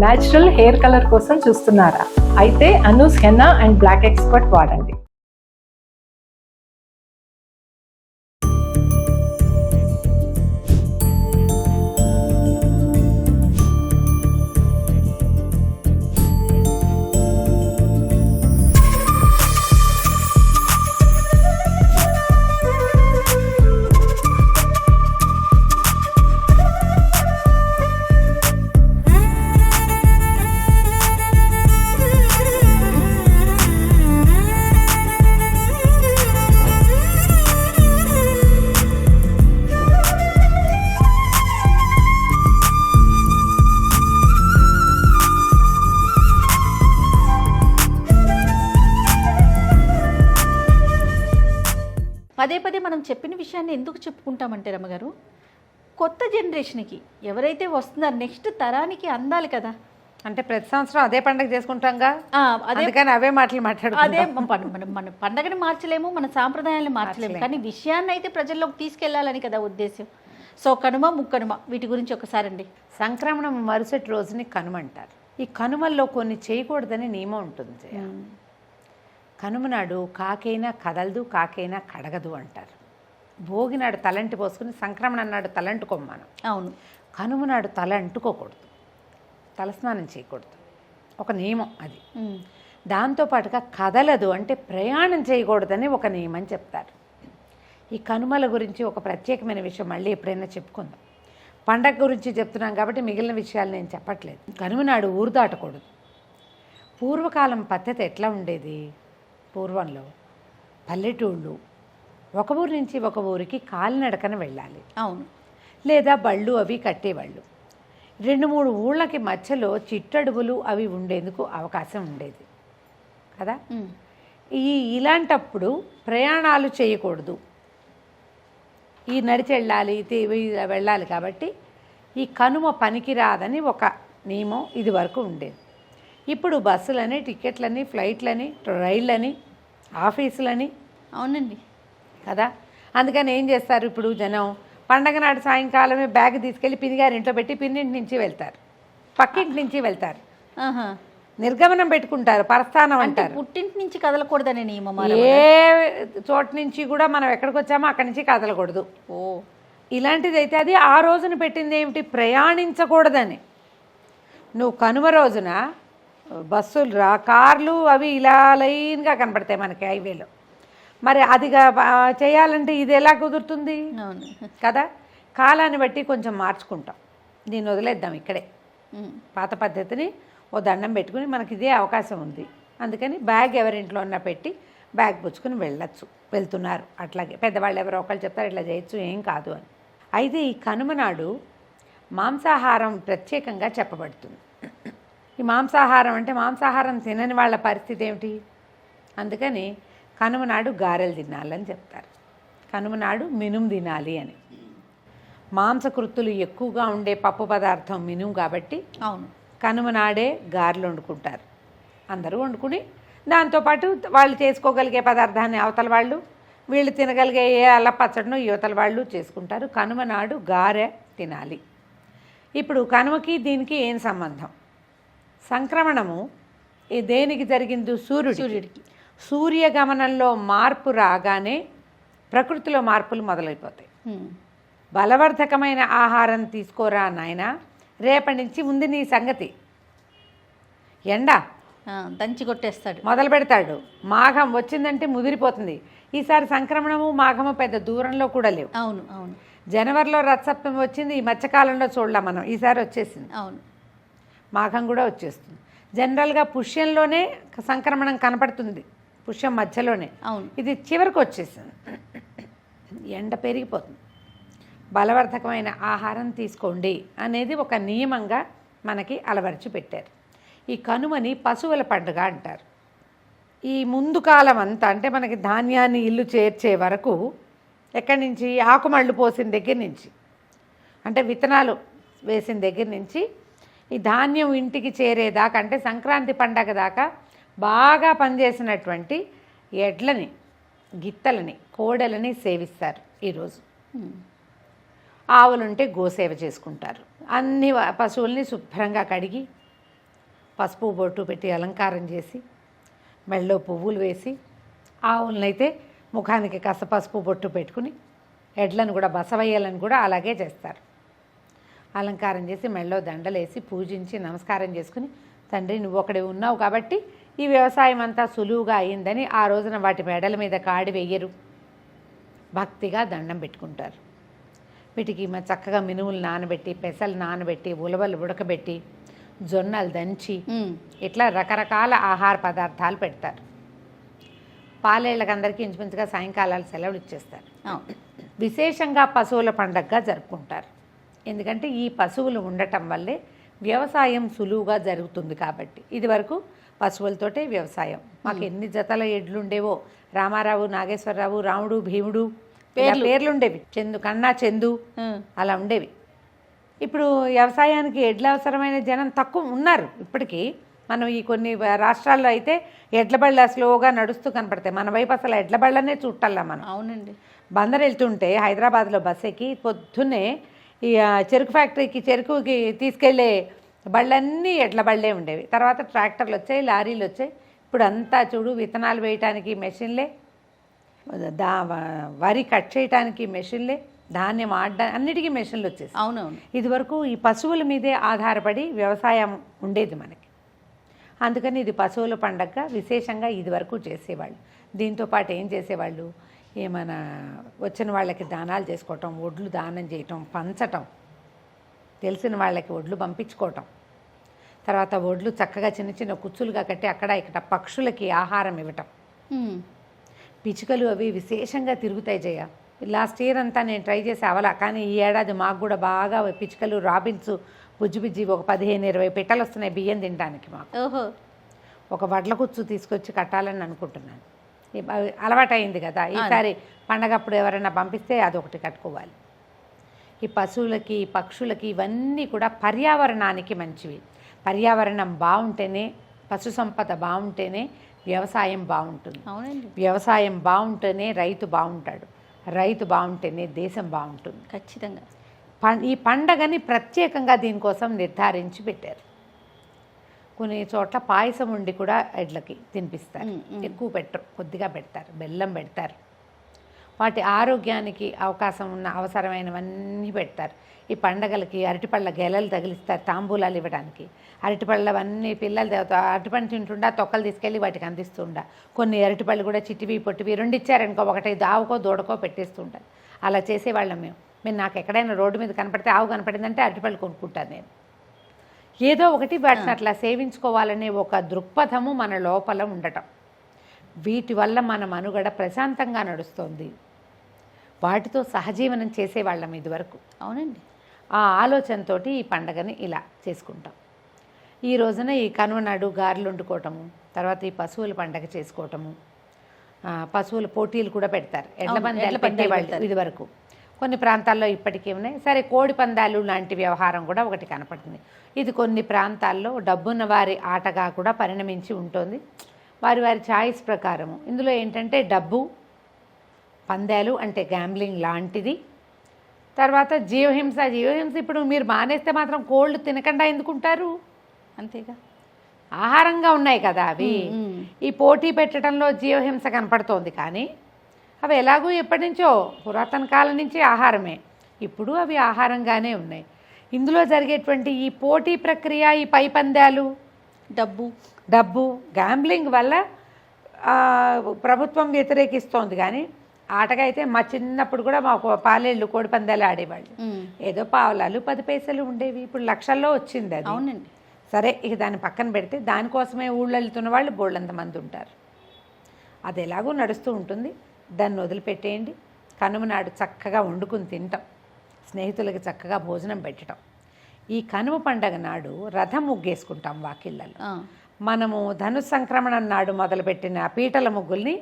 Natural hair colour కోసం చూస్తున్నారా? అయితే Anoos henna and black expert వాడండి. పదే పదే మనం చెప్పిన విషయాన్ని ఎందుకు చెప్పుకుంటామంటే రమ్మగారు, కొత్త జనరేషన్కి ఎవరైతే వస్తున్నారో నెక్స్ట్ తరానికి అందాలి కదా. అంటే ప్రతి సంవత్సరం అదే పండుగ చేసుకుంటాంగా, అదే కానీ అవే మాటలు మాట్లాడు. అదే మన పండగని మార్చలేము, మన సాంప్రదాయాలను మార్చలేము, కానీ విషయాన్ని అయితే ప్రజల్లోకి తీసుకెళ్లాలని కదా ఉద్దేశం. సో కనుమ ముక్కనుమ వీటి గురించి ఒకసారి అండి. సంక్రమణం మరుసటి రోజుని కనుమ అంటారు. ఈ కనుమల్లో కొన్ని చేయకూడదని నియమం ఉంటుంది. కనుమ నాడు కాకైనా కదలదు, కాకైనా కడగదు అంటారు. భోగి నాడు తలంటి పోసుకుని సంక్రమణం నాడు తలంటుకోమనం. అవును. కనుమ నాడు తల అంటుకోకూడదు, తలస్నానం చేయకూడదు, ఒక నియమం అది. దాంతోపాటుగా కదలదు అంటే ప్రయాణం చేయకూడదని ఒక నియమం చెప్తారు. ఈ కనుమల గురించి ఒక ప్రత్యేకమైన విషయం మళ్ళీ ఎప్పుడైనా చెప్పుకుందాం. పండగ గురించి చెప్తున్నాం కాబట్టి మిగిలిన విషయాలు నేను చెప్పట్లేదు. కనుమ నాడు ఊరు దాటకూడదు. పూర్వకాలం పద్ధతి ఎట్లా ఉండేది? పూర్వంలో పల్లెటూళ్ళు ఒక ఊరి నుంచి ఒక ఊరికి కాలినడకన వెళ్ళాలి. అవును. లేదా బళ్ళు అవి కట్టేవాళ్ళు. 2-3 ఊళ్ళకి మధ్యలో చిట్టడుగులు అవి ఉండేందుకు అవకాశం ఉండేది కదా. ఇలాంటప్పుడు ప్రయాణాలు చేయకూడదు, ఈ నడిచి వెళ్ళాలి కాబట్టి ఈ కనుమ పనికిరాదని ఒక నియమం ఇది వరకు ఉండేది. ఇప్పుడు బస్సులని, టికెట్లని, ఫ్లైట్లని, రైళ్ళని, ఆఫీసులని. అవునండి కదా. అందుకని ఏం చేస్తారు ఇప్పుడు జనం? పండగ నాడు సాయంకాలమే బ్యాగ్ తీసుకెళ్ళి పిన్నిగారింట్లో పెట్టి పిన్నింటి నుంచి వెళ్తారు, పక్కింటి నుంచి వెళ్తారు, నిర్గమనం పెట్టుకుంటారు, పరస్థానం అంటారు. పుట్టింటి నుంచి కదలకూడదనే నియమం. ఏ చోటు నుంచి కూడా మనం ఎక్కడికి వచ్చామో అక్కడి నుంచి కదలకూడదు. ఇలాంటిది అయితే అది ఆ రోజున పెట్టింది ఏమిటి? ప్రయాణించకూడదని. నువ్వు కనుమ రోజున బస్సులు కార్లు అవి ఇలా లైన్గా కనపడతాయి మనకి హైవేలో. మరి అదిగా చేయాలంటే ఇది ఎలా కుదురుతుంది కదా. కాలాన్ని బట్టి కొంచెం మార్చుకుంటాం. దీన్ని వదిలేద్దాం ఇక్కడే. పాత పద్ధతిని ఓ దండం పెట్టుకుని మనకి ఇదే అవకాశం ఉంది, అందుకని బ్యాగ్ ఎవరింట్లో ఉన్నా పెట్టి బ్యాగ్ పుచ్చుకుని వెళ్తున్నారు. అట్లాగే పెద్దవాళ్ళు ఎవరో ఒకళ్ళు చెప్తారు ఇట్లా చేయొచ్చు, ఏం కాదు అని. అయితే ఈ కనుమ నాడు మాంసాహారం ప్రత్యేకంగా చెప్పబడుతుంది. ఈ మాంసాహారం అంటే మాంసాహారం తినని వాళ్ళ పరిస్థితి ఏమిటి? అందుకని కనుమ నాడు గారెలు తినాలని చెప్తారు. కనుమ నాడు మినుము తినాలి అని. మాంసకృత్తులు ఎక్కువగా ఉండే పప్పు పదార్థం మినుము కాబట్టి అవును, కనుమ నాడే గారెలు వండుకుంటారు. అందరూ వండుకుని దాంతోపాటు వాళ్ళు చేసుకోగలిగే పదార్థాన్ని అవతల వాళ్ళు, వీళ్ళు తినగలిగే ఏ అల్ల పచ్చడినో యువతల వాళ్ళు చేసుకుంటారు. కనుమ నాడు గారె తినాలి. ఇప్పుడు కనుమకి దీనికి ఏం సంబంధం? సంక్రమణము దేనికి జరిగింది? సూర్యుడికి. సూర్యగమనంలో మార్పు రాగానే ప్రకృతిలో మార్పులు మొదలైపోతాయి. బలవర్ధకమైన ఆహారం తీసుకోరా నాయన, రేపటి నుంచి ఉంది నీ సంగతి. ఎండ దంచి కొట్టేస్తాడు, మొదలు పెడతాడు. మాఘం వచ్చిందంటే ముదిరిపోతుంది. ఈసారి సంక్రమణము మాఘము పెద్ద దూరంలో కూడా లేవు. అవును అవును. జనవరిలో రథసప్తమి వచ్చింది, ఈ మధ్యకాలంలో చూడలే మనం, ఈసారి వచ్చేసింది. అవును, మాఘం కూడా వచ్చేస్తుంది. జనరల్గా పుష్యంలోనే సంక్రమణం కనపడుతుంది, పుష్యం మధ్యలోనే. అవును, ఇది చివరికి వచ్చేసింది. ఎండ పెరిగిపోతుంది. బలవర్ధకమైన ఆహారం తీసుకోండి అనేది ఒక నియమంగా మనకి అలవరిచి పెట్టారు. ఈ కనుమని పశువుల పండుగ అంటారు. ఈ ముందు కాలం అంతా అంటే మనకి ధాన్యాన్ని ఇల్లు చేర్చే వరకు ఎక్కడి నుంచి? ఆకుమళ్ళు పోసిన దగ్గర నుంచి, అంటే విత్తనాలు వేసిన దగ్గర నుంచి ఈ ధాన్యం ఇంటికి చేరేదాకా, అంటే సంక్రాంతి పండగ దాకా బాగా పనిచేసినటువంటి ఎడ్లని, గిత్తలని, కోడలని సేవిస్తారు ఈరోజు. ఆవులుంటే గోసేవ చేసుకుంటారు. అన్ని పశువుల్ని శుభ్రంగా కడిగి పసుపు బొట్టు పెట్టి అలంకారం చేసి మెళ్ళో పువ్వులు వేసి ఆవులనైతే ముఖానికి కాస్త పసుపు బొట్టు పెట్టుకుని ఎడ్లను కూడా బసవయ్యలను కూడా అలాగే చేస్తారు. అలంకారం చేసి మెళ్ళో దండలేసి పూజించి నమస్కారం చేసుకుని, తండ్రి నువ్వు ఒకడే ఉన్నావు కాబట్టి ఈ వ్యవసాయం అంతా సులువుగా అయిందని ఆ రోజున వాటి మెడల మీద కాడి వెయ్యరు, భక్తిగా దండం పెట్టుకుంటారు. వీటికి చక్కగా మినుములు నానబెట్టి, పెసలు నానబెట్టి, ఉలవలు ఉడకబెట్టి, జొన్నలు దంచి ఇట్లా రకరకాల ఆహార పదార్థాలు పెడతారు. పాలేళ్ళకి అందరికీ ఇంచుమించుగా సాయంకాలాలు సెలవులు ఇచ్చేస్తారు. విశేషంగా పశువుల పండగగా జరుపుకుంటారు. ఎందుకంటే ఈ పశువులు ఉండటం వల్లే వ్యవసాయం సులువుగా జరుగుతుంది కాబట్టి. ఇది వరకు పశువులతోటే వ్యవసాయం. మాకు ఎన్ని జతల ఎడ్లు ఉండేవో, రామారావు, నాగేశ్వరరావు, రాముడు, భీముడు పేర్లు ఉండేవి. చందు, కన్నా, చందు అలా ఉండేవి. ఇప్పుడు వ్యవసాయానికి ఎడ్ల అవసరమైన జనం తక్కువ ఉన్నారు. ఇప్పటికీ మనం ఈ కొన్ని రాష్ట్రాల్లో అయితే ఎడ్ల బళ్ళ స్లోగా నడుస్తూ కనపడతాయి. మన వైపు అసలు ఎడ్ల బళ్ళనే చుట్టాలా మనం. అవునండి. బందర్ వెళ్తుంటే హైదరాబాద్లో బస్ ఎక్కి పొద్దున్నే ఈ చెరుకు ఫ్యాక్టరీకి చెరుకుకి తీసుకెళ్లే బళ్ళన్నీ ఎడ్ల బళ్ళే ఉండేవి. తర్వాత ట్రాక్టర్లు వచ్చాయి, లారీలు వచ్చాయి. ఇప్పుడు అంతా చూడు, విత్తనాలు వేయటానికి మెషిన్లే, వరి కట్ చేయటానికి మెషిన్లే, ధాన్యం ఆడడానికి అన్నిటికీ మెషిన్లు వచ్చేసి. అవునవును. ఇదివరకు ఈ పశువుల మీదే ఆధారపడి వ్యవసాయం ఉండేది మనకి. అందుకని ఇది పశువుల పండగగా విశేషంగా ఇదివరకు చేసేవాళ్ళు. దీంతోపాటు ఏం చేసేవాళ్ళు, ఏమైనా వచ్చిన వాళ్ళకి దానాలు చేసుకోవటం, ఒడ్లు దానం చేయటం, పంచటం, తెలిసిన వాళ్ళకి ఒడ్లు పంపించుకోవటం, తర్వాత ఒడ్లు చక్కగా చిన్న చిన్న కుచ్చులుగా కట్టి అక్కడ ఇక్కడ పక్షులకి ఆహారం ఇవ్వటం. పిచ్చుకలు అవి విశేషంగా తిరుగుతాయి జయ. లాస్ట్ ఇయర్ అంతా నేను ట్రై చేసి అవలా, కానీ ఈ ఏడాది మాకు కూడా బాగా పిచ్చుకలు, రాబిన్స్, బుజ్జి ఒక 15-20 పెట్టెలు వస్తున్నాయి బియ్యం తినడానికి. మాకు ఒక వడ్ల కుచ్చు తీసుకొచ్చి కట్టాలని అనుకుంటున్నాను. అలవాటైంది కదా, ఈసారి పండగప్పుడు ఎవరైనా పంపిస్తే అదొకటి కట్టుకోవాలి. ఈ పశువులకి, పక్షులకి ఇవన్నీ కూడా పర్యావరణానికి మంచివి. పర్యావరణం బాగుంటేనే, పశు సంపద బాగుంటేనే వ్యవసాయం బాగుంటుంది. అవునండి. వ్యవసాయం బాగుంటేనే రైతు బాగుంటాడు, రైతు బాగుంటేనే దేశం బాగుంటుంది. ఖచ్చితంగా. ఈ పండగని ప్రత్యేకంగా దీనికోసం నిర్ధారించి పెట్టారు. కొన్ని చోట్ల పాయసం ఉండి కూడా ఎడ్లకి తినిపిస్తారు. ఎక్కువ పెట్టరు, కొద్దిగా పెడతారు, బెల్లం పెడతారు. వాటి ఆరోగ్యానికి అవకాశం ఉన్న అవసరమైనవన్నీ పెడతారు. ఈ పండగలకి అరటిపళ్ళ గెలలు తగిలిస్తారు తాంబూలాలు ఇవ్వడానికి. అరటిపళ్ళవన్నీ పిల్లలు అరటిపండు తింటుండా తొక్కలు తీసుకెళ్ళి వాటికి అందిస్తుండా. కొన్ని అరటిపళ్ళు కూడా చిట్టివి పొట్టివి 2 ఇచ్చారనుకో, ఒకటి ఆవుకో దూడకో పెట్టేస్తుంటారు. అలా చేసేవాళ్ళం మేము. నాకు ఎక్కడైనా రోడ్డు మీద కనపడితే ఆవు కనపడిందంటే అరటిపళ్ళు కొనుక్కుంటాను నేను. ఏదో ఒకటి వాటిని అట్లా సేవించుకోవాలనే ఒక దృక్పథము మన లోపల ఉండటం. వీటి వల్ల మన మనుగడ ప్రశాంతంగా నడుస్తుంది. వాటితో సహజీవనం చేసేవాళ్ళం ఇదివరకు. అవునండి. ఆ ఆలోచనతో ఈ పండగని ఇలా చేసుకుంటాం. ఈ రోజున ఈ కనుమ నాడు గారెలు వండుకోవటము, తర్వాత ఈ పశువుల పండగ చేసుకోవటము, పశువుల పోటీలు కూడా పెడతారు. ఎడ్ల పందాలు పెట్టేవాళ్ళు ఇదివరకు. కొన్ని ప్రాంతాల్లో ఇప్పటికీ ఉన్నాయి. సరే, కోడి పందాలు లాంటి వ్యవహారం కూడా ఒకటి కనపడుతుంది. ఇది కొన్ని ప్రాంతాల్లో డబ్బున్న వారి ఆటగా కూడా పరిణమించి ఉంటుంది. వారి వారి ఛాయిస్ ప్రకారము. ఇందులో ఏంటంటే డబ్బు, పందాలు అంటే గ్యాంబ్లింగ్ లాంటిది. తర్వాత జీవహింస ఇప్పుడు మీరు మానేస్తే మాత్రం కోళ్ళు తినకుండా ఎందుకుంటారు? అంతేగా, ఆహారంగా ఉన్నాయి కదా అవి. ఈ పోటీ పెట్టడంలో జీవహింస కనపడుతోంది, కానీ అవి ఎలాగూ ఎప్పటి నుంచో పురాతన కాలం నుంచి ఆహారమే. ఇప్పుడు అవి ఆహారంగానే ఉన్నాయి. ఇందులో జరిగేటువంటి ఈ పోటీ ప్రక్రియ, ఈ పై పందాలు, డబ్బు గ్యాంబ్లింగ్ వల్ల ప్రభుత్వం వ్యతిరేకిస్తోంది. కానీ ఆటగా అయితే మా చిన్నప్పుడు కూడా మాకు పాలేళ్ళు కోడి పందాలు ఆడేవాళ్ళు. ఏదో పావలాలు 10 పైసలు ఉండేవి. ఇప్పుడు లక్షల్లో వచ్చింది అది. అవునండి. సరే, ఇక దాన్ని పక్కన పెడితే దానికోసమే ఊళ్ళో వెళ్తున్న వాళ్ళు బోళ్ళంతమంది ఉంటారు. అది ఎలాగూ నడుస్తూ ఉంటుంది. దాన్ని వదిలిపెట్టేయండి. కనుమ నాడు చక్కగా వండుకుని తింటాం, స్నేహితులకి చక్కగా భోజనం పెట్టడం. ఈ కనుమ పండగ నాడు రథం ముగ్గేసుకుంటాం వాకిళ్ళలో. మనము ధను సంక్రమణం నాడు మొదలుపెట్టిన పీటల ముగ్గుల్ని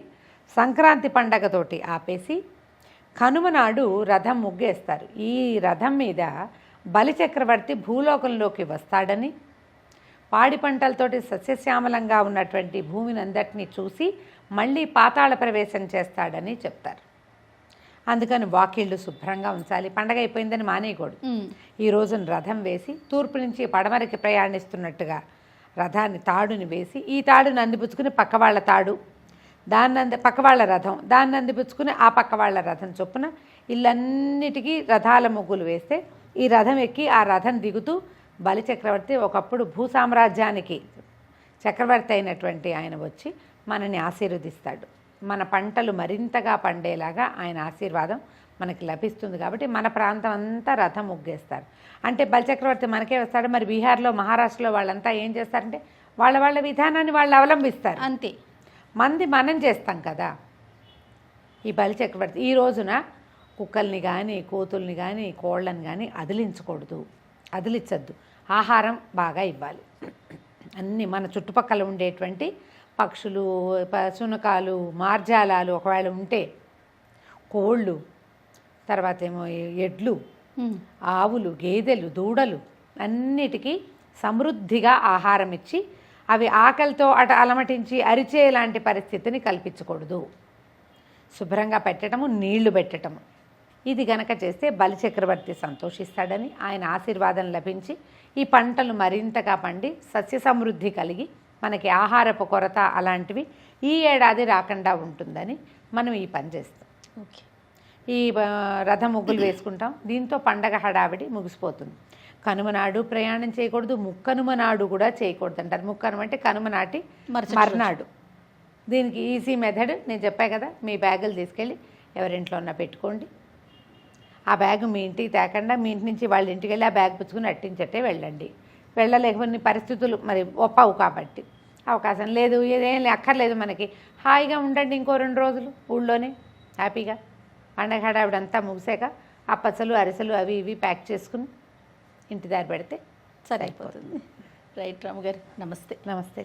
సంక్రాంతి పండగతోటి ఆపేసి కనుమ నాడు రథం ముగ్గేస్తారు. ఈ రథం మీద బలిచక్రవర్తి భూలోకంలోకి వస్తాడని, పాడి పంటలతోటి సస్యశ్యామలంగా ఉన్నటువంటి భూమిని అందరినీ చూసి మళ్ళీ పాతాళ ప్రవేశం చేస్తాడని చెప్తారు. అందుకని వాకిళ్ళు శుభ్రంగా ఉంచాలి. పండగ అయిపోయిందని మానేయకూడదు. ఈ రోజున రథం వేసి తూర్పు నుంచి పడమరకి ప్రయాణిస్తున్నట్టుగా రథాన్ని తాడుని వేసి ఈ తాడుని అందిపుచ్చుకుని పక్క వాళ్ళ తాడు, పక్క వాళ్ళ రథం, దాన్ని అందిపుచ్చుకుని ఆ పక్క వాళ్ళ రథం చొప్పున ఇల్లన్నిటికీ రథాల ముగ్గులు వేస్తే ఈ రథం ఎక్కి ఆ రథం దిగుతూ బలిచక్రవర్తి ఒకప్పుడు భూసామ్రాజ్యానికి చక్రవర్తి అయినటువంటి ఆయన వచ్చి మనని ఆశీర్వదిస్తాడు. మన పంటలు మరింతగా పండేలాగా ఆయన ఆశీర్వాదం మనకి లభిస్తుంది. కాబట్టి మన ప్రాంతం అంతా రథం ముగ్గేస్తారు. అంటే బలిచక్రవర్తి మనకే వస్తాడు. మరి బీహార్లో, మహారాష్ట్రలో వాళ్ళంతా ఏం చేస్తారంటే వాళ్ళ విధానాన్ని వాళ్ళు అవలంబిస్తారు. అంతే, మనం చేస్తాం కదా. ఈ బలిచక్రవర్తి ఈ రోజున కుక్కల్ని కానీ, కోతుల్ని కానీ, కోళ్ళని కానీ అదిలించద్దు. ఆహారం బాగా ఇవ్వాలి. అన్నీ మన చుట్టుపక్కల ఉండేటువంటి పక్షులు, శునకాలు, మార్జాలాలు ఒకవేళ ఉంటే, కోళ్ళు, తర్వాత ఏమో ఎడ్లు, ఆవులు, గేదెలు, దూడలు అన్నిటికీ సమృద్ధిగా ఆహారం ఇచ్చి అవి ఆకలితో అలమటించి అరిచే లాంటి పరిస్థితిని కల్పించకూడదు. శుభ్రంగా పెట్టడము, నీళ్లు పెట్టడము. ఇది గనక చేస్తే బలిచక్రవర్తి సంతోషిస్తాడని, ఆయన ఆశీర్వాదం లభించి ఈ పంటలు మరింతగా పండి సస్య సమృద్ధి కలిగి మనకి ఆహారపు కొరత అలాంటివి ఈ ఏడాది రాకుండా ఉంటుందని మనం ఈ పని చేస్తాం. ఓకే, ఈ రథ ముగ్గులు వేసుకుంటాం. దీంతో పండగ హడావిడి ముగిసిపోతుంది. కనుమ నాడు ప్రయాణం చేయకూడదు, ముక్కనుమ నాడు కూడా చేయకూడదు అంటారు. ముక్కనుమ అంటే కనుమ నాటి మర్నాడు. దీనికి ఈజీ మెథడ్ నేను చెప్పా కదా, మీ బ్యాగులు తీసుకెళ్ళి ఎవరింట్లో ఉన్నా పెట్టుకోండి. ఆ బ్యాగు మీ ఇంటికి తేకుండా మీ ఇంటి నుంచి వాళ్ళ ఇంటికి వెళ్ళి ఆ బ్యాగ్ పుచ్చుకుని అట్టించట్టే వెళ్ళండి. వెళ్ళలేకపోయిన పరిస్థితులు మరి ఒప్పవు కాబట్టి అవకాశం లేదు, ఏదేం అక్కర్లేదు మనకి. హాయిగా ఉండండి ఇంకో 2 రోజులు ఊళ్ళోనే హ్యాపీగా. పండగ హడావిడంతా ముగిసాక అప్పసలు, అరిసెలు అవి ఇవి ప్యాక్ చేసుకుని ఇంటి దారి పెడితే సరిపోతుంది. రైట్ రాము గారు, నమస్తే. నమస్తే.